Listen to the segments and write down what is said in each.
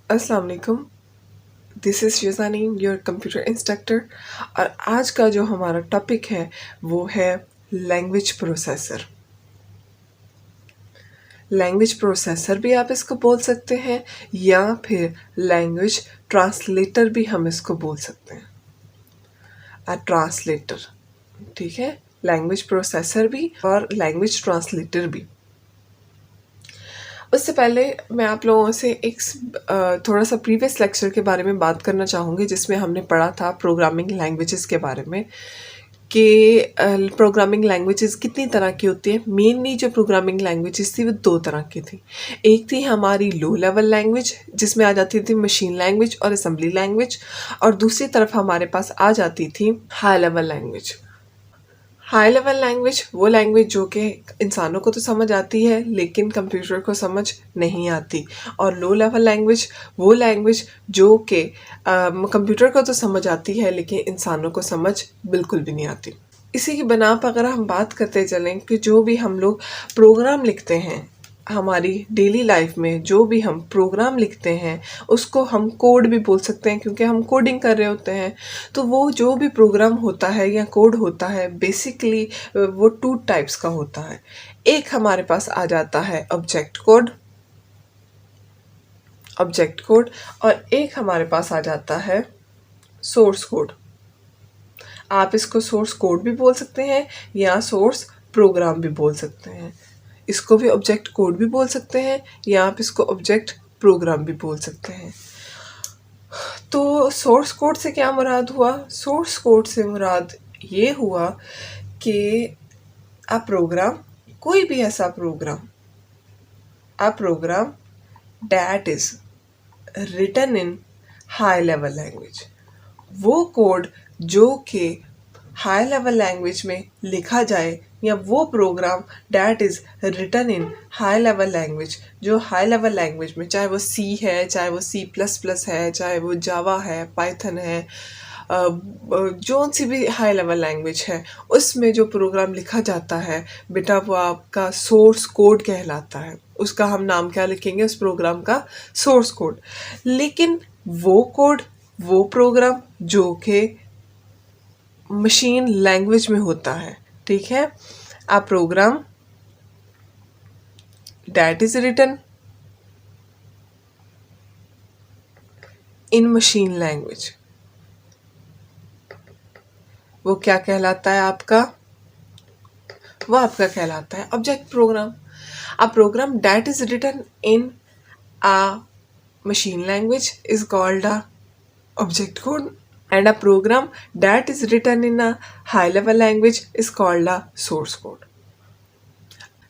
अस्सलाम वालेकुम। This is Shizani, your computer instructor. और आज का जो हमारा टॉपिक है वो है लैंग्वेज प्रोसेसर। लैंग्वेज प्रोसेसर भी आप इसको बोल सकते हैं या फिर लैंग्वेज ट्रांसलेटर भी हम इसको बोल सकते हैं। ट्रांसलेटर, ठीक है, लैंग्वेज प्रोसेसर भी और लैंग्वेज ट्रांसलेटर भी। उससे पहले मैं आप लोगों से एक थोड़ा सा प्रीवियस लेक्चर के बारे में बात करना चाहूँगी जिसमें हमने पढ़ा था प्रोग्रामिंग लैंग्वेजेस के बारे में कि प्रोग्रामिंग लैंग्वेजेस कितनी तरह की होती है। मेनली जो प्रोग्रामिंग लैंग्वेजेस थी वो दो तरह की थी। एक थी हमारी लो लेवल लैंग्वेज जिसमें आ जाती थी मशीन लैंग्वेज और असेंबली लैंग्वेज, और दूसरी तरफ हमारे पास आ जाती थी high level language. High level language वो लैंग्वेज जो कि इंसानों को तो समझ आती है लेकिन कंप्यूटर को समझ नहीं आती, और लो लेवल लैंग्वेज वो लैंग्वेज जो कि कंप्यूटर को तो समझ आती है लेकिन इंसानों को समझ बिल्कुल भी नहीं आती। इसी की बना पर अगर हम बात करते चलें कि जो भी हम लोग प्रोग्राम लिखते हैं हमारी डेली लाइफ में, जो भी हम प्रोग्राम लिखते हैं उसको हम कोड भी बोल सकते हैं क्योंकि हम कोडिंग कर रहे होते हैं। तो वो जो भी प्रोग्राम होता है या कोड होता है बेसिकली वो टू टाइप्स का होता है। एक हमारे पास आ जाता है ऑब्जेक्ट कोड, और एक हमारे पास आ जाता है सोर्स कोड। आप इसको सोर्स कोड भी बोल सकते हैं या सोर्स प्रोग्राम भी बोल सकते हैं। इसको भी ऑब्जेक्ट कोड भी बोल सकते हैं या आप इसको ऑब्जेक्ट प्रोग्राम भी बोल सकते हैं। तो सोर्स कोड से क्या मुराद हुआ? सोर्स कोड से मुराद ये हुआ कि a प्रोग्राम, कोई भी ऐसा program, a program that is written in high level language, वो कोड जो कि हाई लेवल लैंग्वेज में लिखा जाए, या वो program that is written in high level language, जो हाई लेवल लैंग्वेज में, चाहे वो सी है, चाहे वो C++ है, चाहे वो जावा है, पाइथन है, जो सी भी हाई लेवल लैंग्वेज है उसमें जो प्रोग्राम लिखा जाता है बेटा वो आपका सोर्स कोड कहलाता है। उसका हम नाम क्या लिखेंगे? उस प्रोग्राम का सोर्स कोड। लेकिन वो कोड, वो प्रोग्राम जो कि मशीन लैंग्वेज में होता है, ठीक है, a program that is written in machine language, वो क्या कहलाता है आपका? वो आपका कहलाता है object program. a program that is written in a machine language is called a object code, and a program that is written in a high level language is called a source code.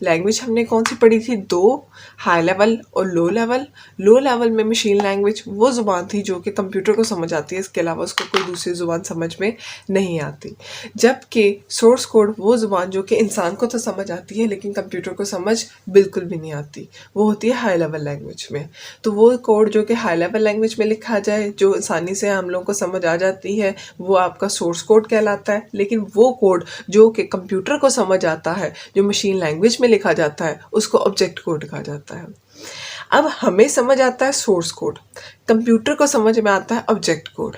Language हमने कौन सी पढ़ी थी? दो, high level और low level. Low level में machine language वो ज़ुबान थी जो कि कंप्यूटर को समझ आती है, इसके अलावा उसको कोई दूसरी ज़ुबान समझ में नहीं आती। जबकि सोर्स कोड वो ज़ुबान जो कि इंसान को तो समझ आती है लेकिन कंप्यूटर को समझ बिल्कुल भी नहीं आती, वो होती है हाई लेवल लैंग्वेज में। तो वो कोड जो कि हाई लेवल लैंग्वेज में लिखा जाए, जो आसानी से हम लोगों को समझ आ जाती है, वो आपका सोर्स कोड कहलाता है। लेकिन वो कोड जो कि कंप्यूटर को समझ आता है, जो मशीन लैंग्वेज में लिखा जाता है, उसको ऑब्जेक्ट कोड कहा जाता है। अब हमें समझ आता है सोर्स कोड, कंप्यूटर को समझ में आता है ऑब्जेक्ट कोड।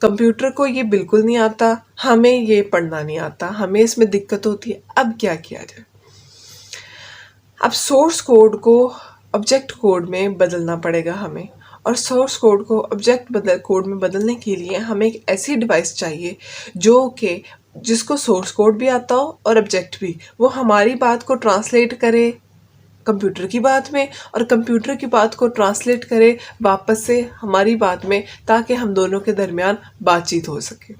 कंप्यूटर को ये बिल्कुल नहीं आता, हमें ये पढ़ना नहीं आता, हमें इसमें दिक्कत होती है। अब क्या किया जाए? अब सोर्स कोड को ऑब्जेक्ट कोड में बदलना पड़ेगा हमें, और सोर्स कोड को ऑब्जेक्ट कोड में बदलने के लिए हमें एक ऐसी डिवाइस चाहिए जो कि जिसको सोर्स कोड भी आता हो और ऑब्जेक्ट भी, वो हमारी बात को ट्रांसलेट करे कंप्यूटर की बात में और कंप्यूटर की बात को ट्रांसलेट करे वापस से हमारी बात में, ताकि हम दोनों के दरमियान बातचीत हो सके।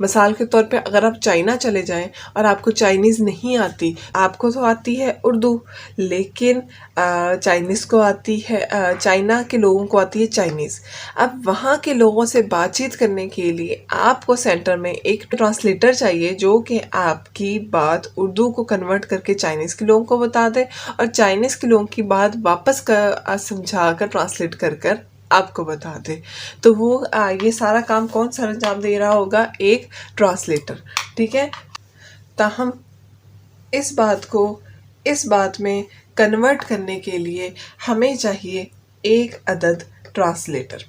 मिसाल के तौर पे अगर आप चाइना चले जाएं और आपको चाइनीज़ नहीं आती, आपको तो आती है उर्दू, लेकिन चाइनीज़ को आती है, चाइना के लोगों को आती है चाइनीज़। अब वहाँ के लोगों से बातचीत करने के लिए आपको सेंटर में एक ट्रांसलेटर चाहिए जो कि आपकी बात उर्दू को कन्वर्ट करके चाइनीज़ के लोगों को बता दे और चाइनीज़ के लोगों की बात वापस समझा कर ट्रांसलेट कर कर आपको बता दे। तो वो ये सारा काम कौन सा अंजाम दे रहा होगा? एक ट्रांसलेटर, ठीक है। ताहम इस बात को इस बात में कन्वर्ट करने के लिए हमें चाहिए एक अदद ट्रांसलेटर।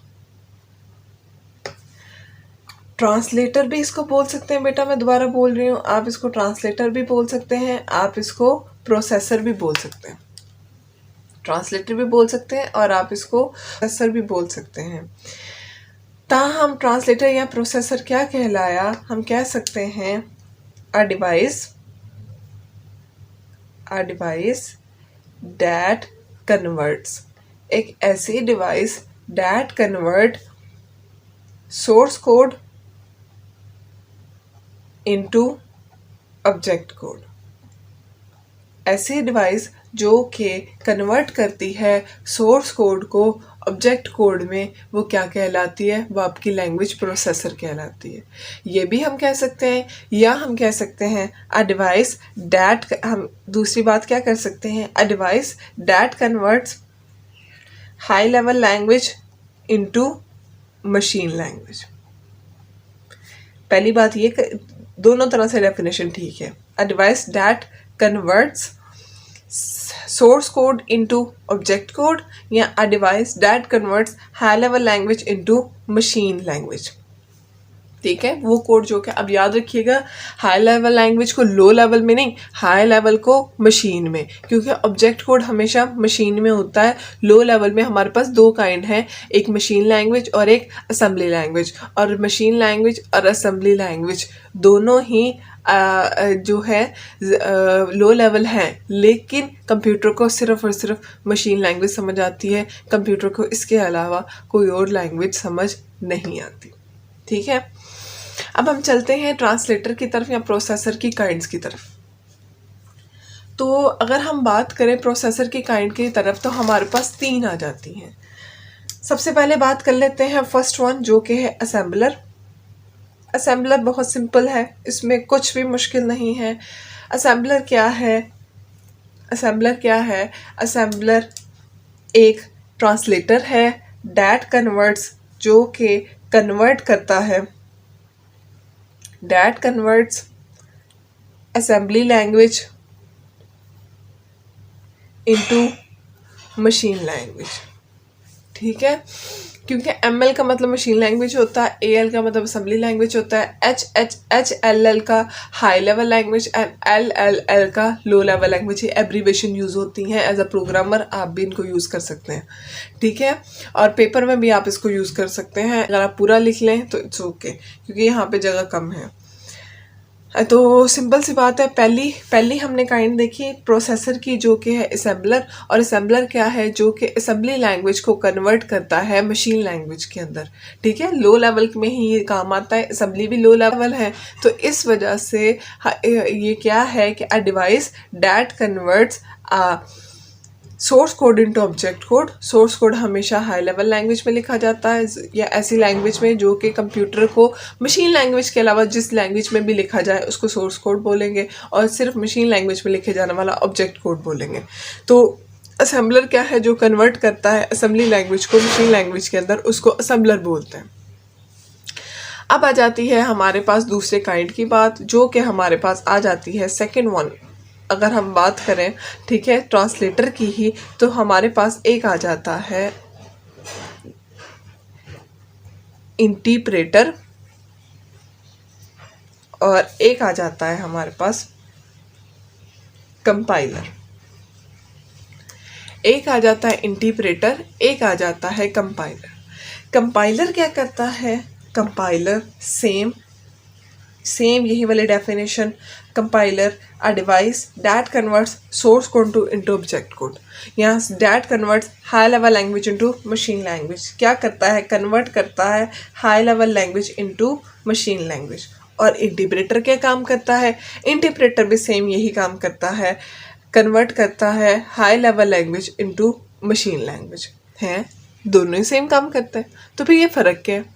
ट्रांसलेटर भी इसको बोल सकते हैं बेटा, मैं दोबारा बोल रही हूँ, आप इसको ट्रांसलेटर भी बोल सकते हैं, आप इसको प्रोसेसर भी बोल सकते हैं। ट्रांसलेटर भी बोल सकते हैं और आप इसको प्रोसेसर भी बोल सकते हैं। ताहम ट्रांसलेटर या प्रोसेसर क्या कहलाया, हम कह सकते हैं अ डिवाइस दैट कन्वर्ट्स, एक ऐसी device that convert source code into object code. ऐसी डिवाइस जो कि कन्वर्ट करती है सोर्स कोड को ऑब्जेक्ट कोड में, वो क्या कहलाती है, वो आपकी लैंग्वेज प्रोसेसर कहलाती है। ये भी हम कह सकते हैं, या हम कह सकते हैं अ डिवाइस दैट, हम दूसरी बात क्या कर सकते हैं, a device that converts high level language into machine language. पहली बात ये, दोनों तरह से डेफिनेशन ठीक है। A device that converts source code into object code, या a device that converts high level language into machine language. ठीक है, वो कोड जो कि, अब याद रखिएगा, हाई लेवल लैंग्वेज को लो लेवल में नहीं, हाई लेवल को मशीन में, क्योंकि ऑब्जेक्ट कोड हमेशा मशीन में होता है। लो लेवल में हमारे पास दो काइंड हैं, एक मशीन लैंग्वेज और एक असेंबली लैंग्वेज। और मशीन लैंग्वेज और असेंबली लैंग्वेज दोनों ही जो है लो लेवल हैं, लेकिन कंप्यूटर को सिर्फ और सिर्फ मशीन लैंग्वेज समझ आती है, कंप्यूटर को इसके अलावा कोई और लैंग्वेज समझ नहीं आती। ठीक है, अब हम चलते हैं ट्रांसलेटर की तरफ या प्रोसेसर की काइंड्स की तरफ। तो अगर हम बात करें प्रोसेसर की काइंड की तरफ, तो हमारे पास तीन आ जाती हैं। सबसे पहले बात कर लेते हैं फर्स्ट वन, जो कि है असेंबलर। असेंबलर बहुत सिंपल है, इसमें कुछ भी मुश्किल नहीं है। असेंबलर क्या है, असेंबलर क्या है, असेंबलर एक ट्रांसलेटर है दैट कन्वर्ट्स, जो कि कन्वर्ट करता है, that converts assembly language into machine language. ठीक है, क्योंकि ML का मतलब मशीन लैंग्वेज होता है, AL का मतलब असेंबली लैंग्वेज होता है, HLL का high level language and LLL का लो लेवल लैंग्वेज। ये एब्रीवेशन यूज़ होती हैं, एज अ प्रोग्रामर आप भी इनको यूज़ कर सकते हैं। ठीक है, और पेपर में भी आप इसको यूज़ कर सकते हैं, अगर आप पूरा लिख लें तो इट्स ओके, क्योंकि यहाँ पे जगह कम है। तो सिंपल सी बात है, पहली हमने काइंड देखी प्रोसेसर की, जो कि है असेंबलर। और असेंबलर क्या है, जो कि असेंबली लैंग्वेज को कन्वर्ट करता है मशीन लैंग्वेज के अंदर। ठीक है, लो लेवल में ही ये काम आता है, असेंबली भी लो लेवल है, तो इस वजह से ये क्या है कि अ device that converts source code into object code. Source code हमेशा हाई लेवल लैंग्वेज में लिखा जाता है, या ऐसी लैंग्वेज में जो कि कंप्यूटर को मशीन लैंग्वेज के अलावा जिस लैंग्वेज में भी लिखा जाए उसको सोर्स कोड बोलेंगे, और सिर्फ मशीन लैंग्वेज में लिखे जाने वाला ऑब्जेक्ट कोड बोलेंगे। तो असेंबलर क्या है, जो कन्वर्ट करता है असेंबली लैंग्वेज को मशीन लैंग्वेज के अंदर, उसको असेंबलर बोलते हैं। अब आ जाती है हमारे पास दूसरे काइंड की बात, जो कि हमारे पास आ जाती है सेकेंड वन। अगर हम बात करें, ठीक है, ट्रांसलेटर की ही, तो हमारे पास एक आ जाता है इंटरप्रेटर, और एक आ जाता है हमारे पास कंपाइलर। एक आ जाता है इंटरप्रेटर, एक आ जाता है कंपाइलर। कंपाइलर क्या करता है, कंपाइलर सेम यही वाली definition, compiler a device that converts source code into object code. यहाँ that converts high level language into machine language. क्या करता है, कन्वर्ट करता है high level language into machine language. और इंटरप्रेटर क्या काम करता है, इंटरप्रेटर भी सेम यही काम करता है, कन्वर्ट करता है high level language into machine language. हैं, दोनों ही सेम काम करते हैं, तो फिर ये फ़र्क क्या है।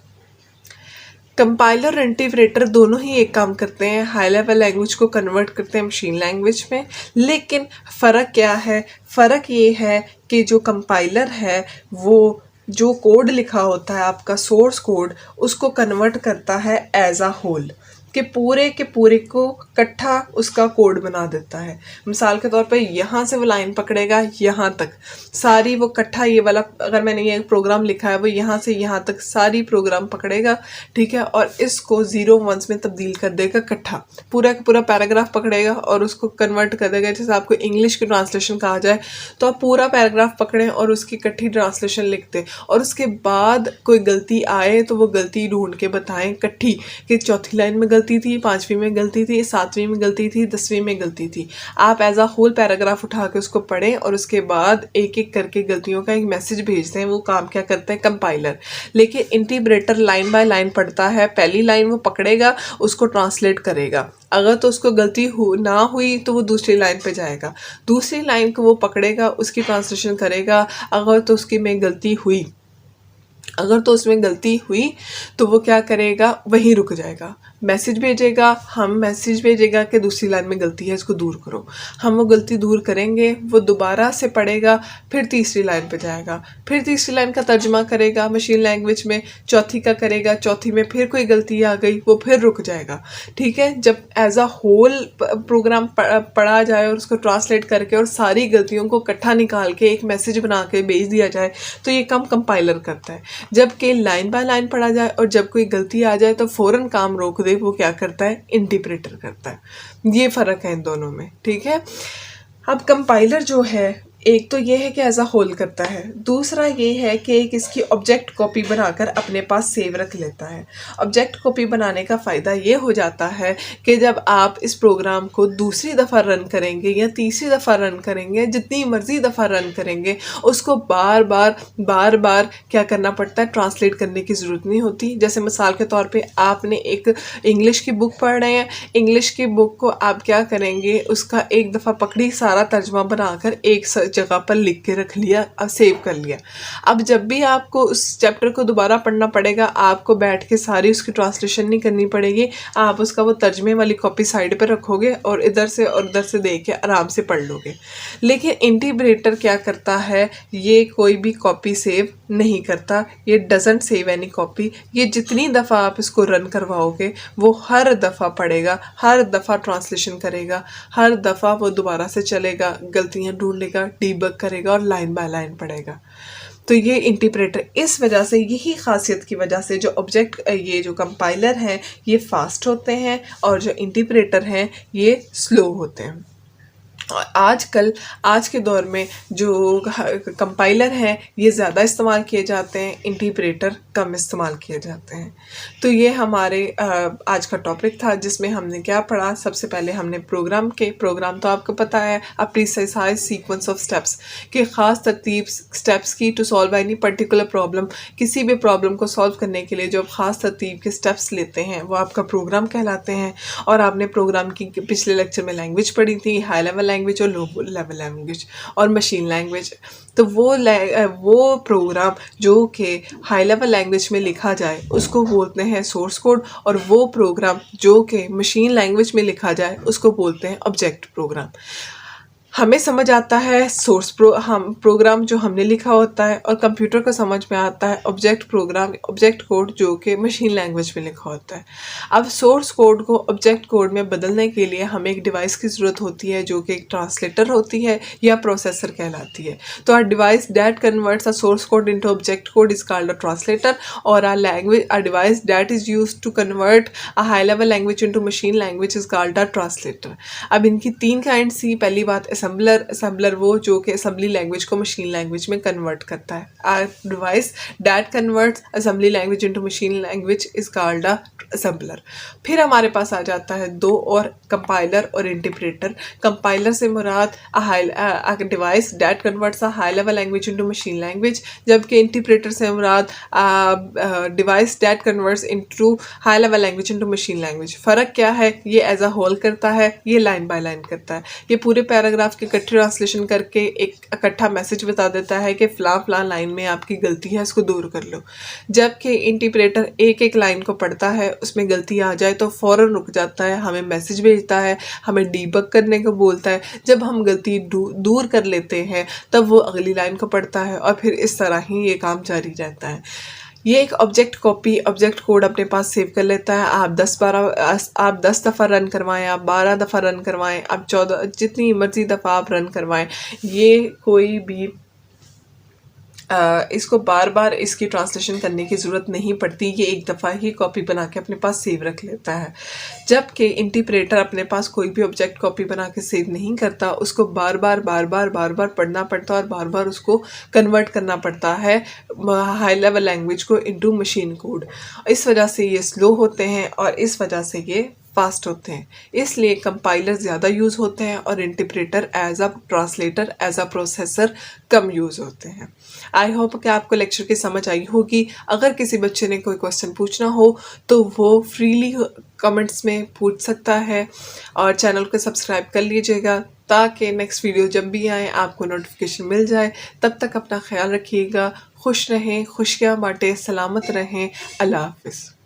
कंपाइलर और इंटरप्रेटर दोनों ही एक काम करते हैं, हाई लेवल लैंग्वेज को कन्वर्ट करते हैं मशीन लैंग्वेज में, लेकिन फ़र्क क्या है, फ़र्क ये है कि जो कंपाइलर है वो जो कोड लिखा होता है आपका सोर्स कोड, उसको कन्वर्ट करता है एज अ होल। कि पूरे के पूरे को इकट्ठा उसका कोड बना देता है। मिसाल के तौर पे यहाँ से वो लाइन पकड़ेगा यहाँ तक सारी, वो इकट्ठा ये वाला अगर मैंने ये प्रोग्राम लिखा है वो यहाँ से यहाँ तक सारी प्रोग्राम पकड़ेगा, ठीक है, और इसको 0 1s में तब्दील कर देगा इकट्ठा, पूरा का पूरा पैराग्राफ पकड़ेगा और उसको कन्वर्ट कर देगा। जैसे आपको इंग्लिश की ट्रांसलेशन कहा जाए तो आप पूरा पैराग्राफ पकड़ें और उसकी इकट्ठी ट्रांसलेशन लिखते, और उसके बाद कोई गलती आए तो वो गलती ढूंढ के बताएं इकट्ठी कि चौथी लाइन में गलती थी, 5वीं में गलती थी, 7वीं में गलती थी, 10वीं में गलती थी। आप एज अ होल पैराग्राफ उठा के उसको पढ़ें और उसके बाद एक एक करके गलतियों का एक मैसेज भेजते हैं। वो काम क्या करता है कंपाइलर, लेकिन इंटीग्रेटर लाइन बाय लाइन पढ़ता है। पहली लाइन वो पकड़ेगा, उसको ट्रांसलेट करेगा, अगर तो उसको गलती ना हुई तो वो दूसरी लाइन पे जाएगा, दूसरी लाइन को वो पकड़ेगा, उसकी ट्रांसलेशन करेगा, अगर तो उसकी में गलती हुई, अगर तो उसमें गलती हुई तो वो क्या करेगा, वहीं रुक जाएगा, मैसेज भेजेगा, हम मैसेज भेजेगा कि दूसरी लाइन में गलती है, इसको दूर करो। हम वो गलती दूर करेंगे, वो दोबारा से पढ़ेगा, फिर तीसरी लाइन पे जाएगा, फिर तीसरी लाइन का तर्जमा करेगा मशीन लैंग्वेज में, चौथी का करेगा, चौथी में फिर कोई गलती आ गई, वो फिर रुक जाएगा, ठीक है। जब एज अ होल प्रोग्राम पढ़ा जाए और उसको ट्रांसलेट करके और सारी गलतियों को इकट्ठा निकाल के एक मैसेज बना के भेज दिया जाए तो ये काम कंपाइलर करता है। जबकि लाइन बाय लाइन पढ़ा जाए और जब कोई गलती आ जाए तो फ़ौरन काम रोक दे, वो क्या करता है, इंटरप्रेटर करता है। ये फ़र्क है इन दोनों में, ठीक है। अब कंपाइलर जो है, एक तो ये है कि एज अ होल करता है, दूसरा ये है कि एक इसकी ऑब्जेक्ट कॉपी बनाकर अपने पास सेव रख लेता है। ऑब्जेक्ट कॉपी बनाने का फ़ायदा ये हो जाता है कि जब आप इस प्रोग्राम को दूसरी दफ़ा रन करेंगे या तीसरी दफ़ा रन करेंगे, जितनी मर्ज़ी दफ़ा रन करेंगे, उसको बार बार क्या करना पड़ता है, ट्रांसलेट करने की ज़रूरत नहीं होती। जैसे मिसाल के तौर पे आपने एक इंग्लिश की बुक पढ़ रहे हैं, इंग्लिश की बुक को आप क्या करेंगे, उसका एक दफ़ा पकड़ी, सारा तर्जमा बनाकर एक जगह पर लिख के रख लिया और सेव कर लिया। अब जब भी आपको उस चैप्टर को दोबारा पढ़ना पड़ेगा, आपको बैठ के सारी उसकी ट्रांसलेशन नहीं करनी पड़ेगी, आप उसका वो तर्जमे वाली कॉपी साइड पर रखोगे और इधर से और उधर से देख के आराम से पढ़ लोगे। लेकिन इंटीग्रेटर क्या करता है, ये कोई भी कॉपी सेव नहीं करता, ये डजंट सेव एनी कॉपी। ये जितनी दफ़ा आप इसको रन करवाओगे वो हर दफ़ा पढ़ेगा, हर दफ़ा ट्रांसलेशन करेगा, हर दफ़ा वो दोबारा से चलेगा, गलतियाँ ढूंढेगा, डीबग करेगा और लाइन बाय लाइन पढ़ेगा। तो ये इंटरप्रेटर, इस वजह से, यही खासियत की वजह से जो ये जो कंपाइलर हैं ये फास्ट होते हैं और जो इंटरप्रेटर हैं ये स्लो होते हैं। और आजकल आज के दौर में जो कंपाइलर हैं ये ज़्यादा इस्तेमाल किए जाते हैं, इंटरप्रेटर कम इस्तेमाल किए जाते हैं। तो ये हमारे आज का टॉपिक था जिसमें हमने क्या पढ़ा। सबसे पहले हमने प्रोग्राम तो आपको पता है, a precise sequence of steps, कि ख़ास तरतीब स्टेप्स की to solve any particular problem. किसी भी प्रॉब्लम को सॉल्व करने के लिए जो आप ख़ास तरतीब के स्टेप्स लेते हैं वो आपका प्रोग्राम कहलाते हैं। और आपने प्रोग्राम की पिछले लेक्चर में लैंग्वेज पढ़ी थी, हाई लेवल लैंग्वेज और लो लेवल लैंग्वेज और मशीन लैंग्वेज। तो वो प्रोग्राम जो कि हाई लेवल लैंग्वेज में लिखा जाए उसको बोलते हैं सोर्स कोड, और वो प्रोग्राम जो कि मशीन लैंग्वेज में लिखा जाए उसको बोलते हैं ऑब्जेक्ट प्रोग्राम। हमें समझ आता है हम प्रोग्राम जो हमने लिखा होता है, और कंप्यूटर को समझ में आता है ऑब्जेक्ट कोड जो कि मशीन लैंग्वेज में लिखा होता है। अब सोर्स कोड को ऑब्जेक्ट कोड में बदलने के लिए हमें एक डिवाइस की ज़रूरत होती है जो कि एक ट्रांसलेटर होती है या प्रोसेसर कहलाती है। तो a device that converts a source code into object code is called a translator, और a device that is used to convert a high level language into machine language is called a translator. अब इनकी 3 kind सी। पहली बात assembler वो जो कि assembly language को machine language में कन्वर्ट करता है। A device that converts assembly language into machine language is called a assembler. फिर हमारे पास आ जाता है 2 और, कंपाइलर और इंटरप्रेटर। कंपाइलर से मुराद a device that converts a high level language into machine language, जबकि इंटरप्रेटर से मुराद device that converts into high level language into machine language. फ़र्क क्या है, ये एज अ होल करता है, ये लाइन बाय लाइन करता है। ये पूरे पैराग्राफ की इकट्ठी ट्रांसलेशन करके एक इकट्ठा मैसेज बता देता है कि फ़लाँ लाइन में आपकी गलती है, इसको दूर कर लो। जबकि इंटरप्रेटर एक एक लाइन को पढ़ता है, उसमें गलती आ जाए तो फ़ौरन रुक जाता है, हमें मैसेज भेजता है, हमें डीबग करने को बोलता है। जब हम गलती दूर कर लेते हैं तब वो अगली लाइन को पढ़ता है और फिर इस तरह ही ये काम जारी रहता है। ये एक ऑब्जेक्ट कॉपी ऑब्जेक्ट कोड अपने पास सेव कर लेता है। आप 10 दफ़ा रन करवाएं, आप 12 दफ़ा रन करवाएं, आप 14 जितनी मर्जी दफ़ा आप रन करवाएं, ये कोई भी इसको बार बार इसकी ट्रांसलेशन करने की ज़रूरत नहीं पड़ती। ये एक दफ़ा ही कॉपी बना के अपने पास सेव रख लेता है। जबकि इंटरप्रेटर अपने पास कोई भी ऑब्जेक्ट कॉपी बना के सेव नहीं करता, उसको बार बार पढ़ना पड़ता है और बार बार उसको कन्वर्ट करना पड़ता है हाई लेवल लैंग्वेज को इनटू मशीन कोड। इस वजह से ये स्लो होते हैं और इस वजह से ये फास्ट होते हैं। इसलिए कंपाइलर ज़्यादा यूज़ होते हैं और interpreter as a translator as a processor कम यूज़ होते हैं। आई होप कि आपको लेक्चर की समझ आई होगी। अगर किसी बच्चे ने कोई क्वेश्चन पूछना हो तो वो फ्रीली कमेंट्स में पूछ सकता है और चैनल को सब्सक्राइब कर लीजिएगा ताकि नेक्स्ट वीडियो जब भी आए आपको नोटिफिकेशन मिल जाए। तब तक अपना ख्याल रखिएगा, खुश रहें, खुशियाँ बांटें, सलामत रहें। अल्लाह हाफिज़।